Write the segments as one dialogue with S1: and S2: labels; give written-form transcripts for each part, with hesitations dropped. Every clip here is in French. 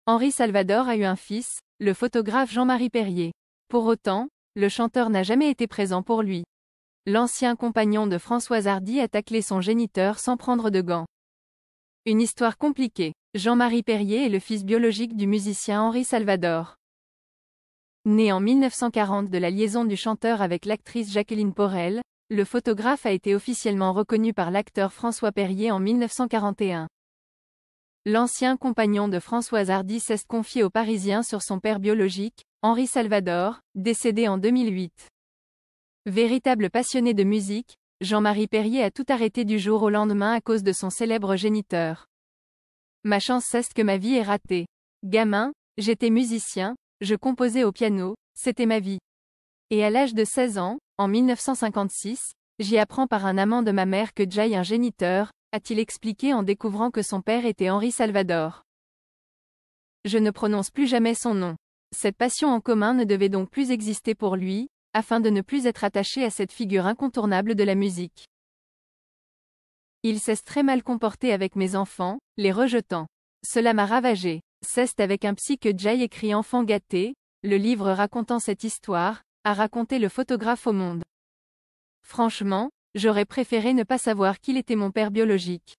S1: Henri Salvador a eu un fils, le photographe Jean-Marie Perrier. Pour autant, le chanteur n'a jamais été présent pour lui. L'ancien compagnon de Françoise Hardy a taclé son géniteur sans prendre de gants. Une histoire compliquée. Jean-Marie Perrier est le fils biologique du musicien Henri Salvador. Né en 1940 de la liaison du chanteur avec l'actrice Jacqueline Porel, le photographe a été officiellement reconnu par l'acteur François Perrier en 1941. L'ancien compagnon de Françoise Hardy s'est confié aux Parisiens sur son père biologique, Henri Salvador, décédé en 2008. Véritable passionné de musique, Jean-Marie Perrier a tout arrêté du jour au lendemain à cause de son célèbre géniteur. Ma chance c'est que ma vie est ratée. Gamin, j'étais musicien, je composais au piano, c'était ma vie. Et à l'âge de 16 ans, en 1956, j'y apprends par un amant de ma mère que j'ai un géniteur, a-t-il expliqué en découvrant que son père était Henri Salvador. Je ne prononce plus jamais son nom. Cette passion en commun ne devait donc plus exister pour lui, afin de ne plus être attaché à cette figure incontournable de la musique. Il s'est très mal comporté avec mes enfants, les rejetant. Cela m'a ravagé. C'est avec un psy que j'ai écrit Enfant gâté, le livre racontant cette histoire, a raconté le photographe au Monde. Franchement, j'aurais préféré ne pas savoir qu'il était mon père biologique.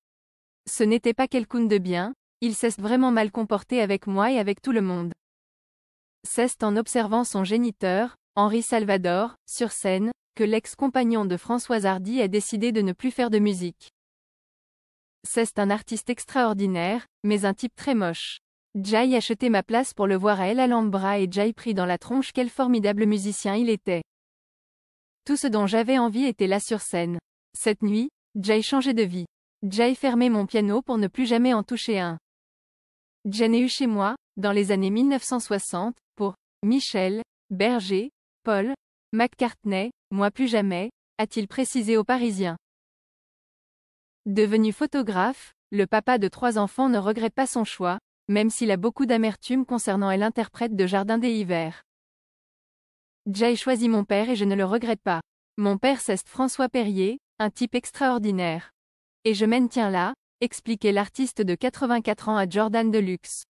S1: Ce n'était pas quelqu'un de bien, il s'est vraiment mal comporté avec moi et avec tout le monde. C'est en observant son géniteur, Henri Salvador, sur scène, que l'ex-compagnon de Françoise Hardy a décidé de ne plus faire de musique. C'est un artiste extraordinaire, mais un type très moche. J'ai acheté ma place pour le voir à El Alhambra et j'ai pris dans la tronche quel formidable musicien il était. Tout ce dont j'avais envie était là sur scène. Cette nuit, j'ai changé de vie. J'ai fermé mon piano pour ne plus jamais en toucher un. J'en ai eu chez moi, dans les années 1960, pour Michel, Berger, Paul, McCartney, moi plus jamais, a-t-il précisé aux Parisiens. Devenu photographe, le papa de 3 enfants ne regrette pas son choix, même s'il a beaucoup d'amertume concernant l'interprète de Jardin des Hivers. J'ai choisi mon père et je ne le regrette pas. Mon père c'est François Perrier, un type extraordinaire. Et je m'en tiens là, expliquait l'artiste de 84 ans à Jordan Deluxe.